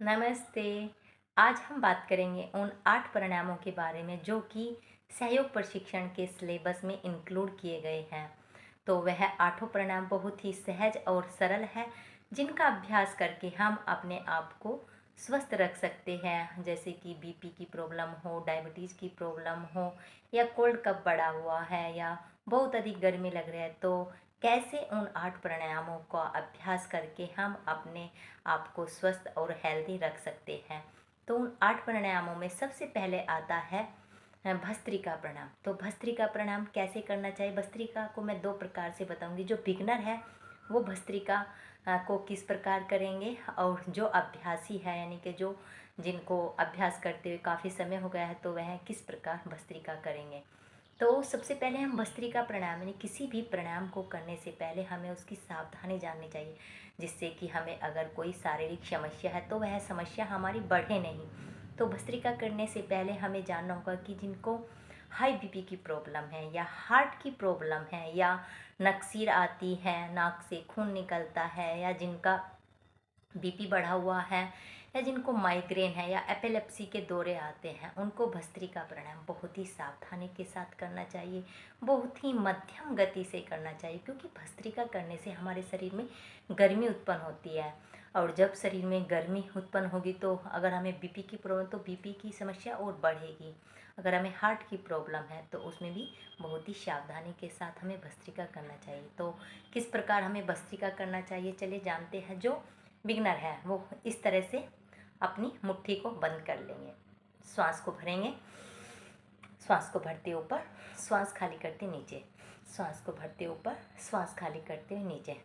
नमस्ते। आज हम बात करेंगे उन 8 प्राणायामों के बारे में जो कि सहयोग प्रशिक्षण के सिलेबस में इंक्लूड किए गए हैं। तो वह आठों प्राणायाम बहुत ही सहज और सरल है, जिनका अभ्यास करके हम अपने आप को स्वस्थ रख सकते हैं। जैसे कि बीपी की प्रॉब्लम हो, डायबिटीज़ की प्रॉब्लम हो, या कोल्ड कफ बढ़ा हुआ है, या बहुत अधिक गर्मी लग रही है, तो कैसे उन 8 प्राणायामों का अभ्यास करके हम अपने आपको स्वस्थ और हेल्दी रख सकते हैं। तो उन 8 प्राणायामों में सबसे पहले आता है भस्त्रिका प्रणाम। तो भस्त्रिका प्रणाम कैसे करना चाहिए? भस्त्रिका को मैं 2 प्रकार से बताऊंगी। जो बिगनर है वो भस्त्रिका को किस प्रकार करेंगे, और जो अभ्यासी है यानी कि जो जिनको अभ्यास करते हुए काफ़ी समय हो गया है, तो वह किस प्रकार भस्त्रिका करेंगे। तो सबसे पहले हम भस्त्रिका प्राणायाम यानी किसी भी प्राणायाम को करने से पहले हमें उसकी सावधानी जाननी चाहिए, जिससे कि हमें अगर कोई शारीरिक समस्या है तो वह समस्या हमारी बढ़े नहीं। तो भस्त्रिका करने से पहले हमें जानना होगा कि जिनको हाई बीपी की प्रॉब्लम है, या हार्ट की प्रॉब्लम है, या नक्सीर आती है, नाक से खून निकलता है, या जिनका बीपी बढ़ा हुआ है, या जिनको माइग्रेन है या एपिलेप्सी के दौरे आते हैं, उनको भस्त्रिका प्राणायाम बहुत ही सावधानी के साथ करना चाहिए, बहुत ही मध्यम गति से करना चाहिए। क्योंकि भस्त्रिका करने से हमारे शरीर में गर्मी उत्पन्न होती है, और जब शरीर में गर्मी उत्पन्न होगी तो अगर हमें बीपी की प्रॉब्लम, तो बीपी की समस्या और बढ़ेगी। अगर हमें हार्ट की प्रॉब्लम है तो उसमें भी बहुत ही सावधानी के साथ हमें भस्त्रिका करना चाहिए। तो किस प्रकार हमें भस्त्रिका करना चाहिए, चलिए जानते हैं। जो बिगनर है वो इस तरह से अपनी मुट्ठी को बंद कर लेंगे, श्वास को भरेंगे, श्वास को भरते ऊपर, श्वास खाली करते नीचे, श्वास को भरते ऊपर, श्वास खाली करते हुए नीचे।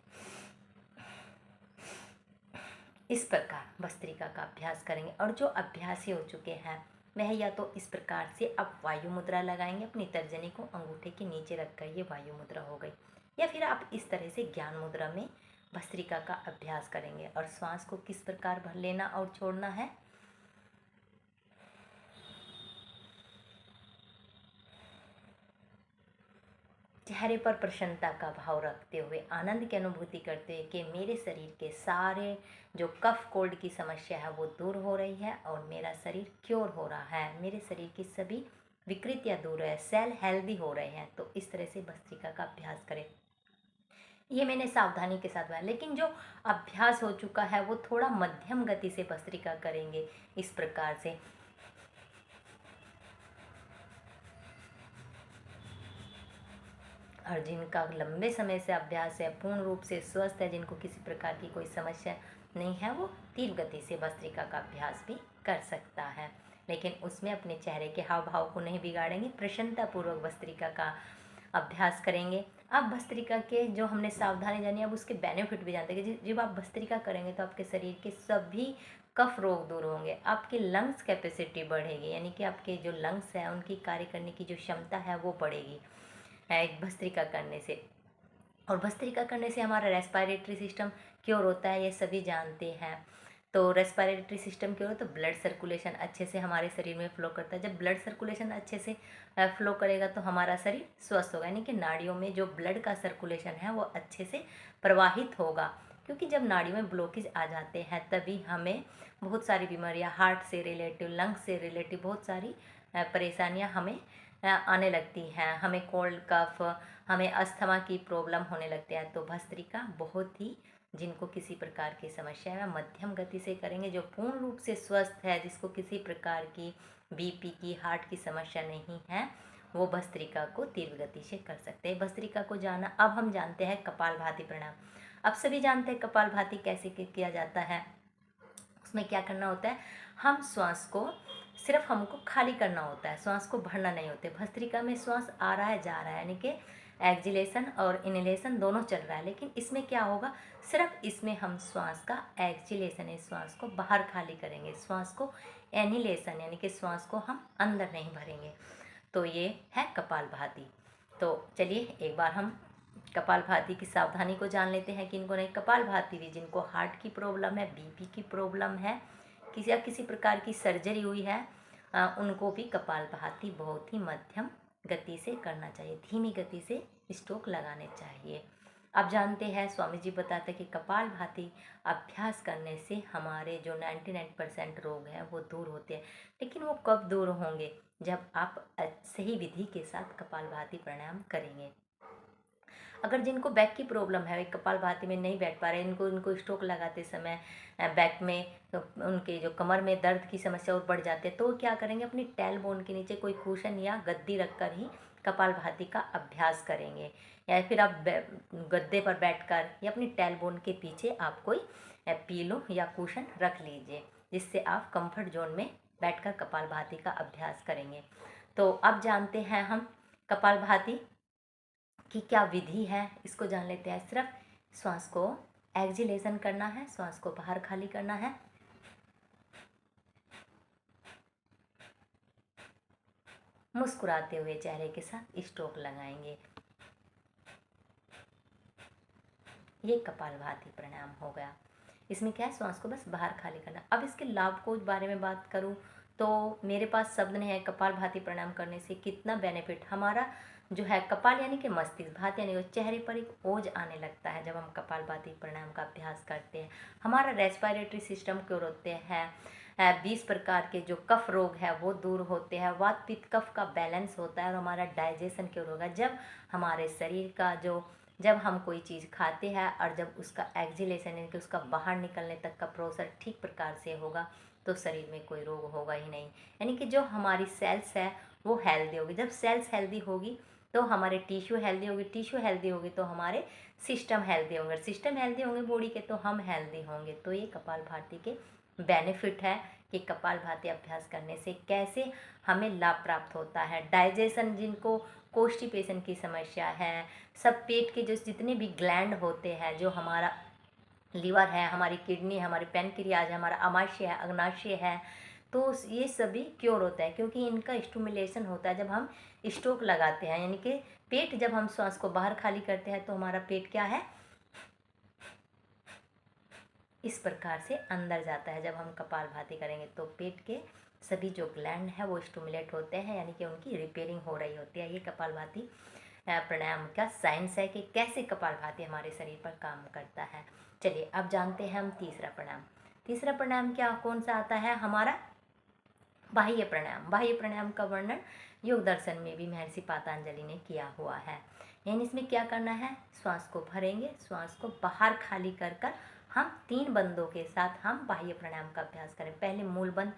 इस प्रकार भस्त्रिका का अभ्यास करेंगे। और जो अभ्यासी हो चुके हैं वह या तो इस प्रकार से अब वायु मुद्रा लगाएंगे, अपनी तर्जनी को अंगूठे के नीचे रखकर, ये वायु मुद्रा हो गई। या फिर आप इस तरह से ज्ञान मुद्रा में भस्त्रिका का अभ्यास करेंगे। और श्वास को किस प्रकार भर लेना और छोड़ना है। चेहरे पर प्रसन्नता का भाव रखते हुए, आनंद की अनुभूति करते हुए कि मेरे शरीर के सारे जो कफ कोल्ड की समस्या है वो दूर हो रही है, और मेरा शरीर क्योर हो रहा है, मेरे शरीर की सभी विकृतियाँ दूर है, सेल हेल्दी हो रहे हैं। तो इस तरह से भस्त्रिका का अभ्यास करें। ये मैंने सावधानी के साथ बताया, लेकिन जो अभ्यास हो चुका है वो थोड़ा मध्यम गति से भस्त्रिका करेंगे, इस प्रकार से। और जिनका लंबे समय से अभ्यास है, पूर्ण रूप से स्वस्थ है, जिनको किसी प्रकार की कोई समस्या नहीं है, वो तीव्र गति से भस्त्रिका का अभ्यास भी कर सकता है। लेकिन उसमें अपने चेहरे के हाव भाव को नहीं बिगाड़ेंगे, प्रसन्नतापूर्वक भस्त्रिका का अभ्यास करेंगे। अब भस्त्रिका के जो हमने सावधानी जानी, अब उसके बेनिफिट भी जानते हैं कि जब आप भस्त्रिका करेंगे तो आपके शरीर के सभी कफ रोग दूर होंगे, आपकी लंग्स कैपेसिटी बढ़ेगी, यानी कि आपके जो लंग्स हैं उनकी कार्य करने की जो क्षमता है वो बढ़ेगी एक भस्त्रिका करने से। और भस्त्रिका करने से हमारा रेस्पिरेटरी सिस्टम क्योर होता है, ये सभी जानते हैं। तो रेस्पिरेटरी सिस्टम क्योर हो, तो ब्लड सर्कुलेशन अच्छे से हमारे शरीर में फ्लो करता है। जब ब्लड सर्कुलेशन अच्छे से फ्लो करेगा तो हमारा शरीर स्वस्थ होगा, यानी कि नाड़ियों में जो ब्लड का सर्कुलेशन है वो अच्छे से प्रवाहित होगा। क्योंकि जब नाड़ियों में ब्लॉकेज आ जाते हैं तभी हमें बहुत सारी बीमारियां, हार्ट से रिलेटिव, लंग्स से रिलेटिव बहुत सारी परेशानियां हमें आने लगती हैं। हमें कोल्ड कफ, हमें अस्थमा की प्रॉब्लम होने लगती है। तो भस्त्रिका बहुत ही, जिनको किसी प्रकार की समस्या है, मध्यम गति से करेंगे। जो पूर्ण रूप से स्वस्थ है, जिसको किसी प्रकार की बीपी की, हार्ट की समस्या नहीं है, वो भस्त्रिका को तीव्र गति से कर सकते हैं। भस्त्रिका को जाना, अब हम जानते हैं कपालभाति प्राणायाम। अब सभी जानते हैं कपालभाति कैसे किया जाता है। उसमें क्या करना होता है, हम श्वास को सिर्फ हमको खाली करना होता है, श्वास को भरना नहीं होता है। भस्त्रिका में श्वास आ रहा है, जा रहा है, यानी कि एक्जिलेशन और इनहेलेशन दोनों चल रहा है। लेकिन इसमें क्या होगा, सिर्फ इसमें हम श्वास का एक्जिलेशन है, श्वास को बाहर खाली करेंगे, श्वास को एनिलेशन यानी कि श्वास को हम अंदर नहीं भरेंगे। तो ये है कपालभाति। तो चलिए एक बार हम कपालभाति की सावधानी को जान लेते हैं कि इनको नहीं। कपालभाति भी जिनको हार्ट की प्रॉब्लम है, बीपी की प्रॉब्लम है, किसी या किसी प्रकार की सर्जरी हुई है, उनको भी कपालभाति बहुत ही मध्यम गति से करना चाहिए, धीमी गति से स्ट्रोक लगाने चाहिए। आप जानते हैं स्वामी जी बताते हैं कि कपालभाति अभ्यास करने से हमारे जो 99% रोग हैं वो दूर होते हैं। लेकिन वो कब दूर होंगे? जब आप सही विधि के साथ कपालभाति प्राणायाम करेंगे। अगर जिनको बैक की प्रॉब्लम है, वे कपालभाति में नहीं बैठ पा रहे, इनको स्ट्रोक लगाते समय बैक में उनके जो कमर में दर्द की समस्या और बढ़ जाती है, तो वो क्या करेंगे, अपनी टेल बोन के नीचे कोई कुशन या गद्दी रखकर ही कपालभाति का अभ्यास करेंगे। या फिर आप गद्दे पर बैठकर या अपनी टेल बोन के पीछे आप कोई पीलो या कुशन रख लीजिए, जिससे आप कंफर्ट जोन में बैठकर कपालभाति का अभ्यास करेंगे। तो अब जानते हैं हम कपालभाति की क्या विधि है, इसको जान लेते हैं। सिर्फ श्वास को एक्सहेलेशन करना है, श्वास को बाहर खाली करना है। मुस्कुराते हुए चेहरे के साथ स्ट्रोक लगाएंगे। ये कपालभाति प्राणायाम हो गया। इसमें क्या है, श्वास को बस बाहर खाली करना। अब इसके लाभ को बारे में बात करूं तो मेरे पास शब्द नहीं है। कपालभाति प्राणायाम करने से कितना बेनिफिट, हमारा जो है कपाल यानी कि मस्तिष्क, भात यानी कि चेहरे पर एक ओज आने लगता है जब हम कपालभाति प्राणायाम का अभ्यास करते हैं। हमारा रेस्पिरेटरी सिस्टम क्योर होते हैं, 20 प्रकार के जो कफ रोग है वो दूर होते हैं, वात पित्त कफ का बैलेंस होता है और हमारा डाइजेशन क्योर होगा। जब हमारे शरीर का जब हम कोई चीज़ खाते हैं और जब उसका एक्सहेलेशन यानी कि उसका बाहर निकलने तक का प्रोसेस ठीक प्रकार से होगा तो शरीर में कोई रोग होगा ही नहीं। यानी कि जो हमारी सेल्स है वो हेल्दी होगी। जब सेल्स हेल्दी होगी तो हमारे टिश्यू हेल्दी होगी, टिश्यू हेल्दी होगी तो हमारे सिस्टम हेल्दी होंगे, सिस्टम हेल्दी होंगे बॉडी के तो हम हेल्दी होंगे। तो ये कपालभाति के बेनिफिट है कि कपालभाति अभ्यास करने से कैसे हमें लाभ प्राप्त होता है। डाइजेशन, जिनको कॉन्स्टिपेशन की समस्या है, सब पेट के जो जितने भी ग्लैंड होते हैं, जो हमारा लीवर है, हमारी किडनी है, हमारी पैनक्रियाज है, हमारा अमाशय है, अग्नाशय है, तो ये सभी क्योर होता है क्योंकि इनका स्टिमुलेशन होता है जब हम स्ट्रोक लगाते हैं। यानी कि पेट, जब हम श्वास को बाहर खाली करते हैं तो हमारा पेट क्या है, इस प्रकार से अंदर जाता है। जब हम कपालभाति करेंगे तो पेट के सभी जो ग्लैंड है वो स्टिमुलेट होते हैं, यानी कि उनकी रिपेयरिंग हो रही होती है। ये कपालभाति प्राणायाम का साइंस है कि कैसे कपालभाति हमारे शरीर पर काम करता है। चलिए अब जानते हैं हम तीसरा प्राणायाम। तीसरा प्राणायाम क्या कौन सा आता है, हमारा बाह्य प्राणायाम। बाह्य प्राणायाम का वर्णन योग दर्शन में भी महर्षि पतंजलि ने किया हुआ है। यानी इसमें क्या करना है, श्वास को भरेंगे, श्वास को बाहर खाली कर कर हम 3 बंदों के साथ हम बाह्य प्राणायाम का अभ्यास करें। पहले मूल बंद,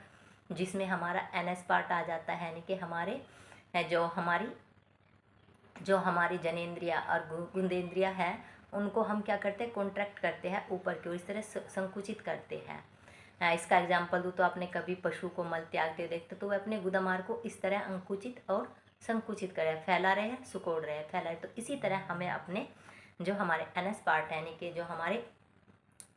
जिसमें हमारा एनएस पार्ट आ जाता है, यानी कि हमारे जो हमारी जनेंद्रिया और गुंदेंद्रिया है उनको हम क्या करते हैं, कॉन्ट्रैक्ट करते हैं ऊपर की ओर, इस तरह संकुचित करते हैं। इसका एग्जाम्पल दूँ तो आपने कभी पशु को मल त्यागते देखते तो वह अपने गुदामार को इस तरह अंकुचित और संकुचित करे, फैला रहे हैं, सुकोड़ रहे हैं, फैला रहे। तो इसी तरह हमें अपने जो हमारे एनएस पार्ट है, यानी कि जो हमारे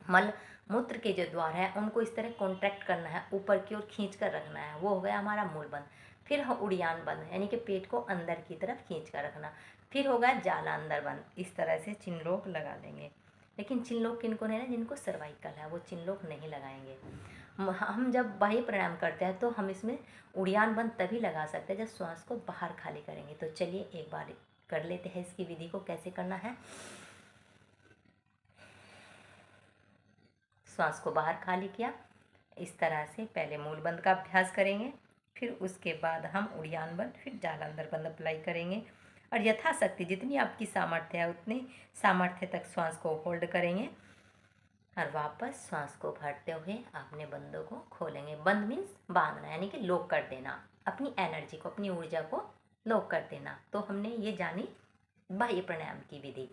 मल मूत्र के जो द्वार है उनको इस तरह कॉन्ट्रैक्ट करना है, ऊपर की ओर खींच कर रखना है। वो हो गया हमारा मूल बंद। फिर उड़ियान बंद, यानी कि पेट को अंदर की तरफ खींच कर रखना। फिर होगा जाला अंदर बंद। इस तरह से चिन्लोक लगा लेंगे। लेकिन चिन्लोक किनको नहीं है, जिनको सर्वाइकल है वो चिन्लोक नहीं लगाएंगे। हम जब बाह्य प्राणायाम करते हैं तो हम इसमें उड़ियान बंद तभी लगा सकते हैं जब श्वास को बाहर खाली करेंगे। तो चलिए एक बार कर लेते हैं इसकी विधि को कैसे करना है। श्वास को बाहर खाली किया, इस तरह से पहले मूल बंद का अभ्यास करेंगे, फिर उसके बाद हम उड़ियान बंद, फिर जाला अंदर बंद अप्लाई करेंगे और यथाशक्ति जितनी आपकी सामर्थ्य है उतनी सामर्थ्य तक श्वास को होल्ड करेंगे और वापस श्वास को भरते हुए अपने बंदों को खोलेंगे। बंद मीन्स बांधना, यानी कि लॉक कर देना, अपनी एनर्जी को, अपनी ऊर्जा को लॉक कर देना। तो हमने ये जानी बाह्य प्राणायाम की विधि।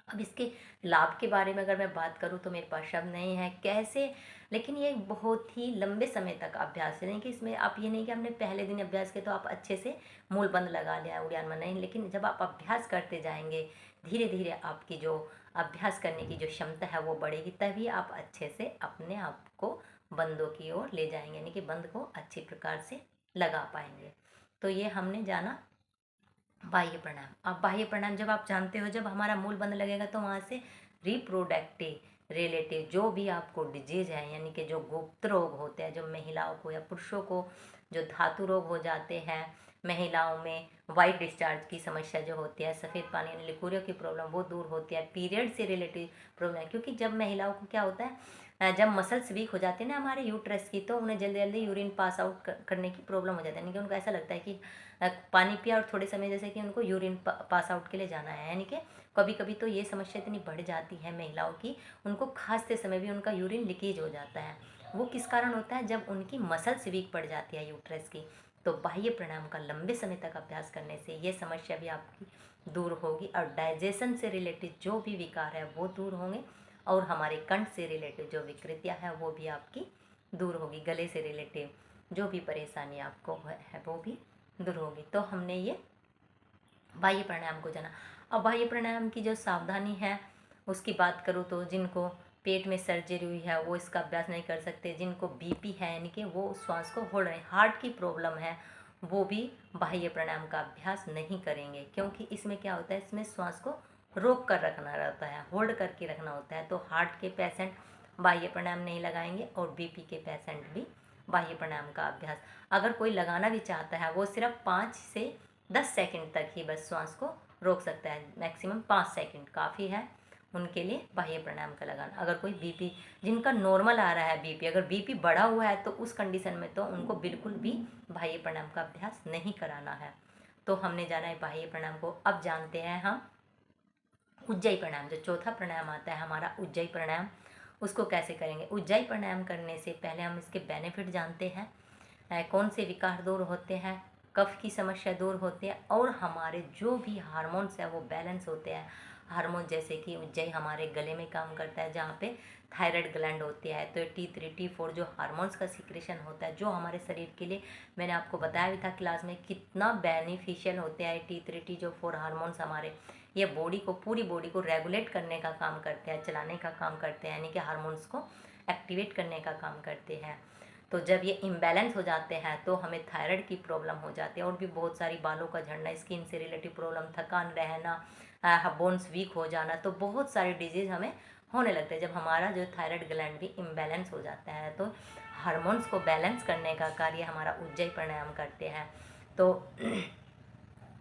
अब इसके लाभ के बारे में अगर मैं बात करूं तो मेरे पास शब्द नहीं है कैसे, लेकिन ये बहुत ही लंबे समय तक अभ्यास है। नहीं कि इसमें आप ये नहीं कि हमने पहले दिन अभ्यास किया तो आप अच्छे से मूल बंद लगा लिया, उड़ियान बंद नहीं, लेकिन जब आप अभ्यास करते जाएंगे धीरे धीरे आपकी जो अभ्यास करने की जो क्षमता है वो बढ़ेगी, तभी आप अच्छे से अपने आप को बंदों की ओर ले जाएंगे, यानी कि बंद को अच्छी प्रकार से लगा पाएंगे। तो ये हमने जाना बाह्य प्राणायाम। अब बाह्य प्राणायाम जब आप जानते हो, जब हमारा मूल बंद लगेगा तो वहाँ से रिप्रोडक्टिव रिलेटिव जो भी आपको डिजीज है, यानी कि जो गुप्त रोग होते हैं, जो महिलाओं को या पुरुषों को जो धातु रोग हो जाते हैं, महिलाओं में वाइट डिस्चार्ज की समस्या जो होती है, सफ़ेद पानी यानी लिकोरिया की प्रॉब्लम वो दूर होती है। पीरियड से रिलेटेड प्रॉब्लम, क्योंकि जब महिलाओं को क्या होता है, जब मसल्स वीक हो जाते हैं ना हमारे यूट्रस की, तो उन्हें जल्दी जल्दी यूरिन पास आउट करने की प्रॉब्लम हो जाती है। यानी कि उनको ऐसा लगता है कि पानी पिया और थोड़े समय जैसे कि उनको यूरिन पास आउट के लिए जाना है। यानी कि कभी कभी तो ये समस्या इतनी बढ़ जाती है महिलाओं की, उनको खांसते समय भी उनका यूरिन लीकेज हो जाता है। वो किस कारण होता है, जब उनकी मसल्स वीक पड़ जाती है यूट्रस की। तो बाह्य प्राणायाम का लंबे समय तक अभ्यास करने से ये समस्या भी आपकी दूर होगी और डाइजेशन से रिलेटेड जो भी विकार है वो दूर होंगे, और हमारे कंठ से रिलेटेड जो विकृतियाँ हैं वो भी आपकी दूर होगी। गले से रिलेटेड जो भी परेशानी आपको है वो भी दूर होगी। तो हमने ये बाह्य प्राणायाम को जाना। अब बाह्य प्राणायाम की जो सावधानी है उसकी बात करूँ तो जिनको पेट में सर्जरी हुई है वो इसका अभ्यास नहीं कर सकते। जिनको बीपी है यानी कि वो श्वास को होल्ड नहीं, हार्ट की प्रॉब्लम है, वो भी बाह्य प्राणायाम का अभ्यास नहीं करेंगे, क्योंकि इसमें क्या होता है, इसमें श्वास को रोक कर रखना रहता है, होल्ड करके रखना होता है। तो हार्ट के पेशेंट बाह्य प्राणायाम नहीं लगाएंगे और बीपी के पेशेंट भी बाह्य प्राणायाम का अभ्यास, अगर कोई लगाना भी चाहता है वो सिर्फ 5 से 10 सेकंड तक ही बस श्वास को रोक सकता है। मैक्सिमम 5 सेकंड काफ़ी है उनके लिए बाह्य प्राणायाम का लगाना। अगर कोई बीपी, जिनका नॉर्मल आ रहा है बीपी, अगर बीपी बढ़ा हुआ है तो उस कंडीशन में तो उनको बिल्कुल भी बाह्य प्राणायाम का अभ्यास नहीं कराना है। तो हमने जाना है बाह्य प्राणायाम को। अब जानते हैं हम उज्जाई प्राणायाम, जो चौथा प्राणायाम आता है हमारा उज्जाई प्राणायाम, उसको कैसे करेंगे। उज्जाई प्राणायाम करने से पहले हम इसके बेनिफिट जानते हैं, कौन से विकार दूर होते हैं, कफ की समस्या दूर होती है, और हमारे जो भी हार्मोन्स है वो बैलेंस होते हैं। हार्मोन जैसे कि उज्जाई हमारे गले में काम करता है, जहाँ पे थायराइड ग्लैंड होती है, तो T3 T4 जो हार्मोन्स का सिक्रेशन होता है, जो हमारे शरीर के लिए, मैंने आपको बताया भी था क्लास में, कितना बेनिफिशियल होते हैं T3 T4 हार्मोन्स हमारे। ये बॉडी को, पूरी बॉडी को रेगुलेट करने का काम करते हैं, चलाने का काम करते हैं, यानी कि हार्मोन्स को एक्टिवेट करने का काम करते हैं। तो जब ये इम्बैलेंस हो जाते हैं तो हमें थायराइड की प्रॉब्लम हो जाती है, और भी बहुत सारी, बालों का झड़ना, स्किन से रिलेटेड प्रॉब्लम, थकान रहना, बोन्स वीक हो जाना, तो बहुत सारी डिजीज़ हमें होने लगते हैं जब हमारा जो थायराइड ग्लैंड भी इम्बैलेंस हो जाता है। तो हार्मोन्स को बैलेंस करने का कार्य हमारा उज्जाई प्राणायाम करते हैं। तो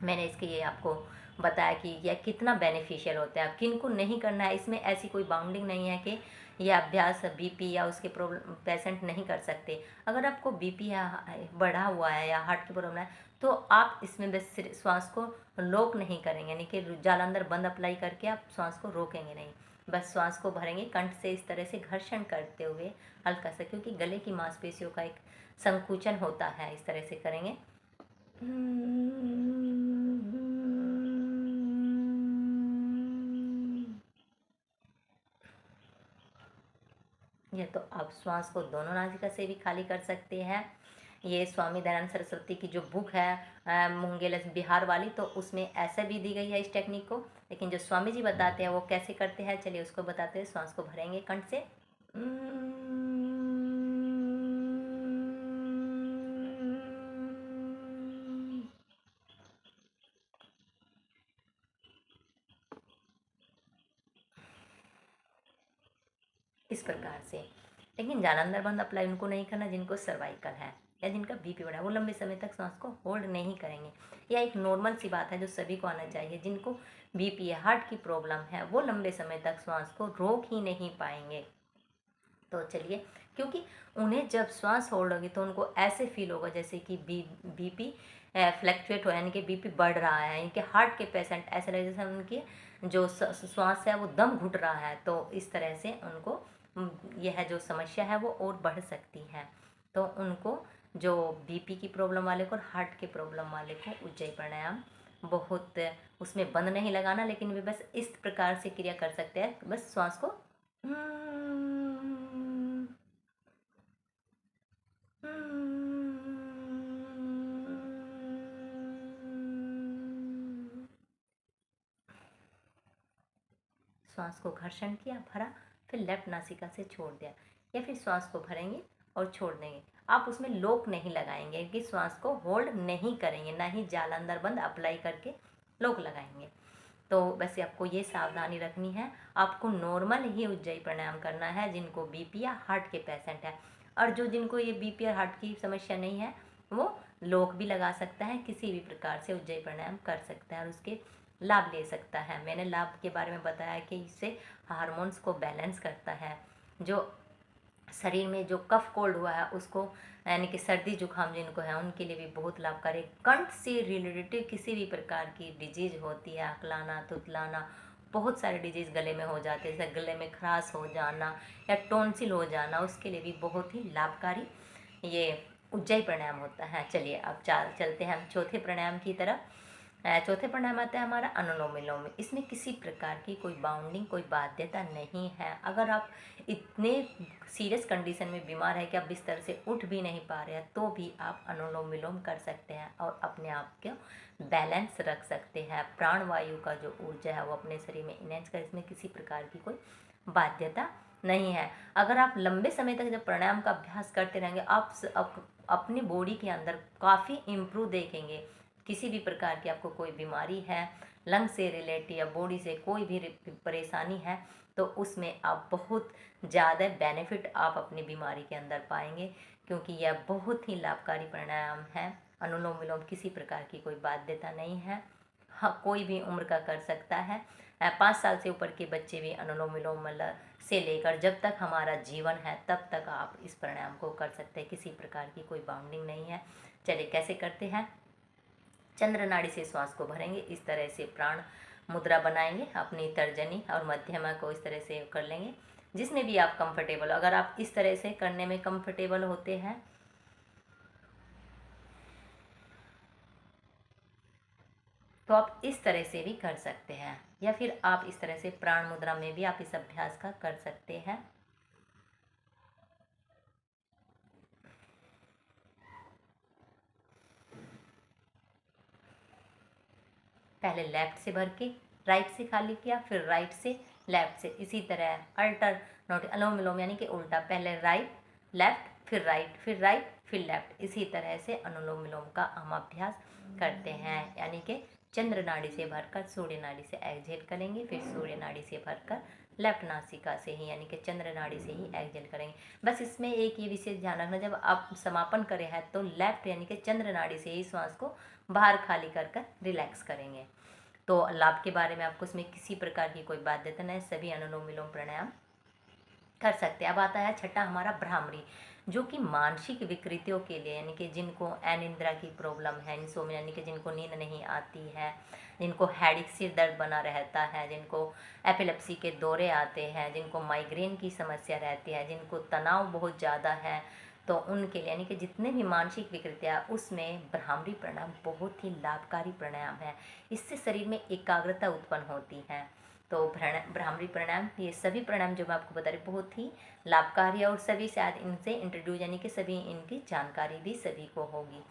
मैंने इसके ये आपको बताया कि यह कितना बेनिफिशियल होता है। अब किन को नहीं करना है, इसमें ऐसी कोई बाउंडिंग नहीं है कि यह अभ्यास बीपी या उसके प्रॉब्लम पेशेंट नहीं कर सकते। अगर आपको बीपी बढ़ा हुआ है या हार्ट की प्रॉब्लम है तो आप इसमें बस श्वास को रोक नहीं करेंगे, यानी कि जालंधर बंद अप्लाई करके आप श्वास को रोकेंगे नहीं, बस श्वास को भरेंगे कंठ से इस तरह से घर्षण करते हुए हल्का सा, क्योंकि गले की मांसपेशियों का एक संकुचन होता है, इस तरह से करेंगे। ये तो आप श्वास को दोनों नासिका से भी खाली कर सकते हैं। ये स्वामी दयानंद सरस्वती की जो बुक है मुंगेल बिहार वाली, तो उसमें ऐसा भी दी गई है इस टेक्निक को, लेकिन जो स्वामी जी बताते हैं वो कैसे करते हैं, चलिए उसको बताते हैं। श्वास को भरेंगे कंठ से, इस प्रकार से। लेकिन जालंधर बंद अप्लाई उनको नहीं करना जिनको सर्वाइकल है या जिनका बीपी बढ़ा है, वो लंबे समय तक सांस को होल्ड नहीं करेंगे। यह एक नॉर्मल सी बात है जो सभी को आना चाहिए। जिनको बीपी है, हार्ट की प्रॉब्लम है, वो लंबे समय तक श्वास को रोक ही नहीं पाएंगे। तो चलिए, क्योंकि उन्हें जब श्वास होल्ड होगी तो उनको ऐसे फील होगा जैसे कि बीपी फ्लैक्चुएट हो, यानी कि बीपी बढ़ रहा है। यानी कि हार्ट के पेशेंट ऐसा लगे जैसे उनकी जो श्वास है वो दम घुट रहा है। तो इस तरह से उनको यह जो समस्या है वो और बढ़ सकती है। तो उनको, जो बीपी की प्रॉब्लम वाले को और हार्ट के प्रॉब्लम वाले को, उज्जाई प्राणायाम बहुत, उसमें बंद नहीं लगाना, लेकिन वे बस इस प्रकार से क्रिया कर सकते हैं, बस श्वास को श्वास को घर्षण किया, भरा, फिर लेफ्ट नासिका से छोड़ दिया, या फिर श्वास को भरेंगे और छोड़ देंगे। आप उसमें लोक नहीं लगाएंगे कि श्वास को होल्ड नहीं करेंगे, ना ही जालंधर बंद अप्लाई करके लोक लगाएंगे। तो वैसे आपको ये सावधानी रखनी है, आपको नॉर्मल ही उज्जाई प्राणायाम करना है जिनको बीपी या हार्ट के पेशेंट है। और जिनको ये बीपी और हार्ट की समस्या नहीं है वो लोग भी लगा सकता है, किसी भी प्रकार से उज्जयी प्राणायाम कर सकता है और उसके लाभ ले सकता है। मैंने लाभ के बारे में बताया कि इससे हार्मोन्स को बैलेंस करता है, जो शरीर में जो कफ कोल्ड हुआ है उसको, यानी कि सर्दी जुकाम जिनको है उनके लिए भी बहुत लाभकारी। कंठ से रिलेटेड किसी भी प्रकार की डिजीज होती है, अकलाना, तुतलाना, बहुत सारे डिजीज गले में हो जाते हैं, जैसे गले में खराश हो जाना या टॉन्सिल हो जाना, उसके लिए भी बहुत ही लाभकारी ये उज्जयी प्राणायाम होता है। चलिए अब चलते हैं हम चौथे प्राणायाम की तरफ। चौथे प्राणायाम आता है हमारा अनुलोम विलोम। इसमें किसी प्रकार की कोई बाउंडिंग, कोई बाध्यता नहीं है। अगर आप इतने सीरियस कंडीशन में बीमार है कि आप बिस्तर से उठ भी नहीं पा रहे हैं, तो भी आप अनुलोम विलोम कर सकते हैं और अपने आप को बैलेंस रख सकते हैं। प्राणवायु का जो ऊर्जा है वो अपने शरीर में इनहेंस कर, इसमें किसी प्रकार की कोई बाध्यता नहीं है। अगर आप लंबे समय तक जब प्राणायाम का अभ्यास करते रहेंगे, आप अपनी बॉडी के अंदर काफ़ी इम्प्रूव देखेंगे। किसी भी प्रकार की आपको कोई बीमारी है, लंग से रिलेटेड या बॉडी से कोई भी परेशानी है, तो उसमें आप बहुत ज़्यादा बेनिफिट आप अपनी बीमारी के अंदर पाएंगे, क्योंकि यह बहुत ही लाभकारी प्राणायाम है। अनुलोम विलोम किसी प्रकार की कोई बाध्यता नहीं है, हाँ कोई भी उम्र का कर सकता है। 5 साल से ऊपर के बच्चे भी अनुलोम विलोम से लेकर जब तक हमारा जीवन है तब तक आप इस प्राणायाम को कर सकते हैं, किसी प्रकार की कोई बाउंडिंग नहीं है। चलिए कैसे करते हैं। चंद्र नाड़ी से श्वास को भरेंगे, इस तरह से प्राण मुद्रा बनाएंगे, अपनी तर्जनी और मध्यमा को इस तरह से कर लेंगे, जिसमें भी आप कंफर्टेबल। अगर आप इस तरह से करने में कंफर्टेबल होते हैं तो आप इस तरह से भी कर सकते हैं, या फिर आप इस तरह से प्राण मुद्रा में भी आप इस अभ्यास का कर सकते हैं। पहले लेफ्ट से भर के राइट से खाली किया, फिर राइट से लेफ्ट से, इसी तरह अल्टरनेट अनुलोम विलोम यानी कि उल्टा, पहले राइट लेफ्ट फिर राइट फिर राइट फिर लेफ्ट, इसी तरह से अनुलोम विलोम का हम अभ्यास करते हैं। यानी कि चंद्र नाड़ी से भरकर सूर्य नाड़ी से एक्सहेल करेंगे, फिर सूर्य नाड़ी से भरकर लेफ्ट नासिका से ही यानी कि चंद्र नाड़ी से ही एक्सहेल करेंगे। बस इसमें एक ये विशेष ध्यान रखना, जब आप समापन करें हैं तो लेफ्ट यानी कि चंद्र नाड़ी से ही श्वास को बाहर खाली कर कर रिलैक्स करेंगे। तो लाभ के बारे में आपको इसमें किसी प्रकार की कोई बाध्यता नहीं, सभी अनुलोम विलोम प्राणायाम कर सकते हैं। अब आता है छठा हमारा भ्रामरी, जो कि मानसिक विकृतियों के लिए, यानी कि जिनको अनिद्रा की प्रॉब्लम है, इंसोम्निया यानी कि जिनको नींद नहीं आती है, जिनको हेडेक सिर दर्द बना रहता है, जिनको एपिलेप्सी के दौरे आते हैं, जिनको माइग्रेन की समस्या रहती है, जिनको तनाव बहुत ज़्यादा है, तो उनके लिए यानी कि जितने भी मानसिक विकृतियाँ, उसमें भ्रामरी प्राणायाम बहुत ही लाभकारी प्राणायाम है। इससे शरीर में एकाग्रता उत्पन्न होती है। तो भ्रामरी प्राणायाम, ये सभी प्राणायाम जो मैं आपको बता रही बहुत ही लाभकारी है और सभी शायद इनसे इंट्रोड्यूस यानी कि सभी इनकी जानकारी भी सभी को होगी।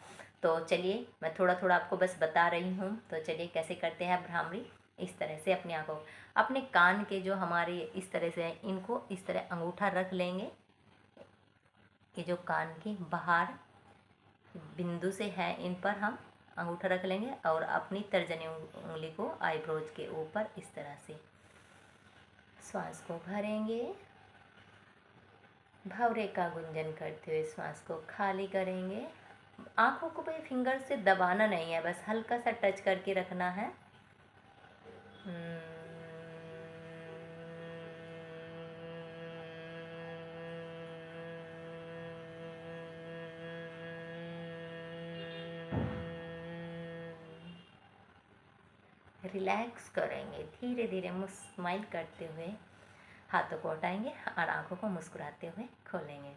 तो चलिए मैं थोड़ा थोड़ा आपको बस बता रही हूँ। तो चलिए कैसे करते हैं भ्रामरी। इस तरह से अपनी आँखों, अपने कान के जो हमारे इस तरह से इनको इस तरह अंगूठा रख लेंगे, ये जो कान की बाहर बिंदु से है इन पर हम अंगूठा रख लेंगे और अपनी तर्जनी उंगली को आईब्रोज के ऊपर इस तरह से श्वास को भरेंगे, भंवरे का गुंजन करते हुए श्वास को खाली करेंगे। आंखों को भी फिंगर से दबाना नहीं है, बस हल्का सा टच करके रखना है। रिलैक्स करेंगे, धीरे धीरे स्माइल करते हुए हाथों को हटाएंगे और आंखों को मुस्कुराते हुए खोलेंगे।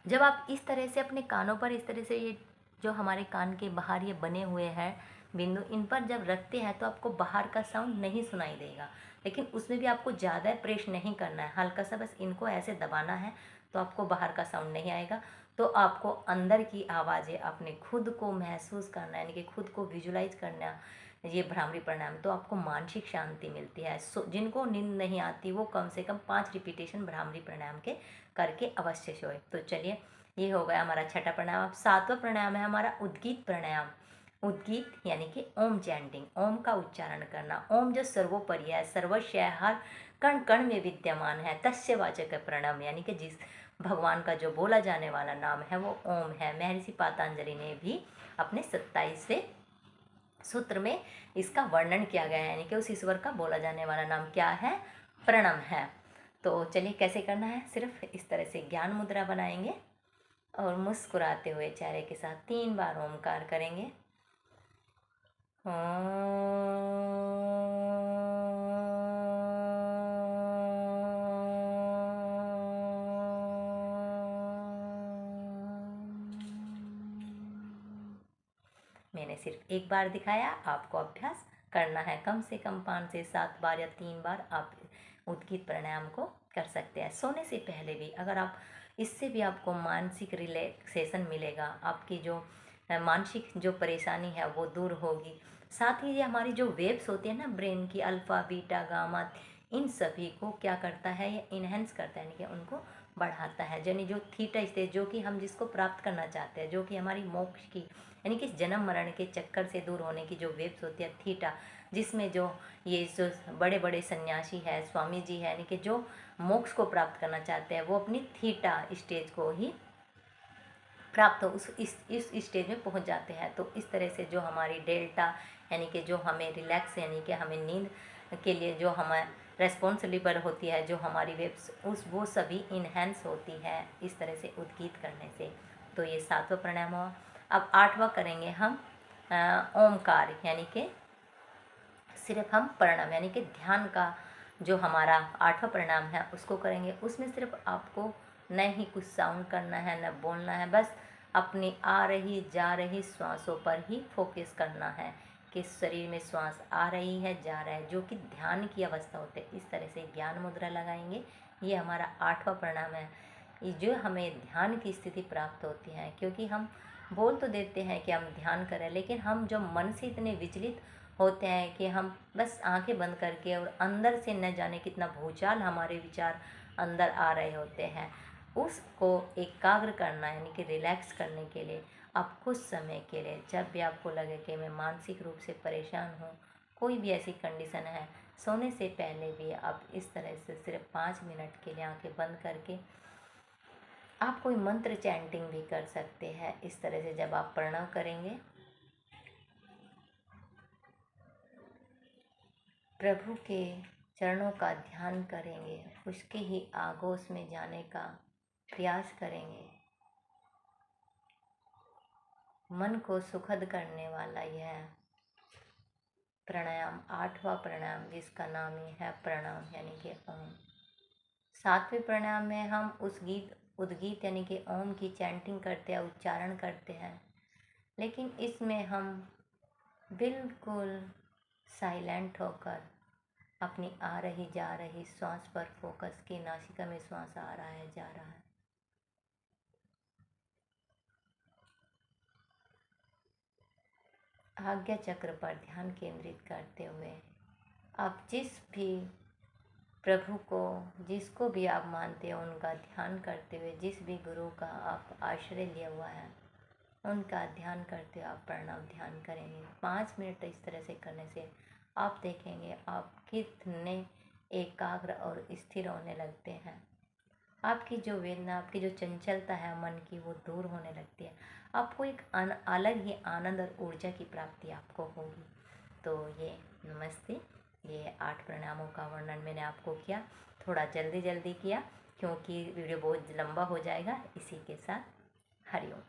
जब आप इस तरह से अपने कानों पर इस तरह से ये जो हमारे कान के बाहर ये बने हुए हैं बिंदु, इन पर जब रखते हैं तो आपको बाहर का साउंड नहीं सुनाई देगा, लेकिन उसमें भी आपको ज़्यादा प्रेस नहीं करना है, हल्का सा बस इनको ऐसे दबाना है तो आपको बाहर का साउंड नहीं आएगा। तो आपको अंदर की आवाज़ें अपने खुद को महसूस करना, यानी कि खुद को विजुलाइज करना, ये भ्रामरी प्राणायाम, तो आपको मानसिक शांति मिलती है। जिनको नींद नहीं आती वो कम से कम 5 रिपीटेशन भ्रामरी प्राणायाम के करके अवश्य सोए। तो चलिए ये हो गया हमारा छठा प्राणायाम। अब सातवां प्राणायाम है हमारा उद्गीत प्राणायाम। उद्गीत यानी कि ओम चैंटिंग, ओम का उच्चारण करना। ओम जो सर्वोपरि है, सर्वस्व हर कण कण में विद्यमान है, तस्य वाचक प्रणव, यानी कि जिस भगवान का जो बोला जाने वाला नाम है वो ओम है। महर्षि पतंजलि ने भी अपने 27वें सूत्र में इसका वर्णन किया गया है, यानी कि उस ईश्वर का बोला जाने वाला नाम क्या है, प्रणव है। तो चलिए कैसे करना है, सिर्फ इस तरह से ज्ञान मुद्रा बनाएंगे और मुस्कुराते हुए चेहरे के साथ 3 बार ओमकार करेंगे। मैंने सिर्फ एक बार दिखाया, आपको अभ्यास करना है कम से कम 5 से 7 बार या 3 बार आप उद्गीत प्राणायाम को कर सकते हैं। सोने से पहले भी अगर आप, इससे भी आपको मानसिक रिलैक्सेशन मिलेगा, आपकी जो मानसिक जो परेशानी है वो दूर होगी। साथ ही ये हमारी जो वेव्स होती है ना ब्रेन की, अल्फ़ा बीटा गामा, इन सभी को क्या करता है, ये इन्हेंस करता है, यानी कि उनको बढ़ाता है। यानी जो थीटा स्टेज, जो कि हम जिसको प्राप्त करना चाहते हैं, जो कि हमारी मोक्ष की, यानी कि जन्म मरण के चक्कर से दूर होने की जो वेव्स होती है थीटा, जिसमें जो ये जो बड़े बड़े सन्यासी है, स्वामी जी है, यानी कि जो मोक्ष को प्राप्त करना चाहते हैं, वो अपनी थीटा स्टेज को ही प्राप्त उस इस स्टेज में पहुंच जाते हैं। तो इस तरह से जो हमारी डेल्टा, यानी कि जो हमें रिलैक्स, यानी कि हमें नींद के लिए जो हमें रेस्पॉन्सिबल होती है, जो हमारी वेव्स वो सभी इन्हेंस होती है इस तरह से उद्गीत करने से। तो ये 7वां प्राणायाम हुआ। अब 8वां करेंगे हम ओमकार, यानी कि सिर्फ हम प्राणायाम, यानी कि ध्यान का जो हमारा 8वां प्राणायाम है उसको करेंगे। उसमें सिर्फ आपको न ही कुछ साउंड करना है, न बोलना है, बस अपनी आ रही जा रही श्वासों पर ही फोकस करना है कि शरीर में श्वास आ रही है, जा रहा है, जो कि ध्यान की अवस्था होती है। इस तरह से ज्ञान मुद्रा लगाएंगे। ये हमारा 8वां प्राणायाम है, ये जो हमें ध्यान की स्थिति प्राप्त होती है। क्योंकि हम बोल तो देते हैं कि हम ध्यान करें, लेकिन हम जो मन से इतने विचलित होते हैं कि हम बस आंखें बंद करके, और अंदर से न जाने कितना भूचाल हमारे विचार अंदर आ रहे होते हैं, उसको एकाग्र करना, यानी कि रिलैक्स करने के लिए आप कुछ समय के लिए, जब भी आपको लगे कि मैं मानसिक रूप से परेशान हूँ, कोई भी ऐसी कंडीशन है, सोने से पहले भी आप इस तरह से सिर्फ 5 मिनट के लिए आंखें बंद करके आप कोई मंत्र चैंटिंग भी कर सकते हैं। इस तरह से जब आप प्रणव करेंगे, प्रभु के चरणों का ध्यान करेंगे, उसके ही आगोश में जाने का प्रयास करेंगे, मन को सुखद करने वाला यह प्राणायाम 8वां प्राणायाम, जिसका नाम ही है प्रणव, यानी कि ओम। 7वें प्राणायाम में हम उद्गीत यानी कि ओम की चैंटिंग करते हैं, उच्चारण करते हैं, लेकिन इसमें हम बिल्कुल साइलेंट होकर अपनी आ रही जा रही श्वास पर फोकस की, नासिका में श्वास आ रहा है, जा रहा है। आज्ञा चक्र पर ध्यान केंद्रित करते हुए आप जिस भी प्रभु को, जिसको भी आप मानते हो, उनका ध्यान करते हुए, जिस भी गुरु का आप आश्रय लिया हुआ है, उनका ध्यान करते हुए आप प्रणव ध्यान करेंगे। 5 मिनट इस तरह से करने से आप देखेंगे आप कितने एकाग्र और स्थिर होने लगते हैं। आपकी जो वेदना, आपकी जो चंचलता है मन की, वो दूर होने लगती है। आपको एक अलग ही आनंद और ऊर्जा की प्राप्ति आपको होगी। तो ये नमस्ते, ये 8 प्राणायामों का वर्णन मैंने आपको किया, थोड़ा जल्दी जल्दी किया क्योंकि वीडियो बहुत लंबा हो जाएगा। इसी के साथ हरिओम।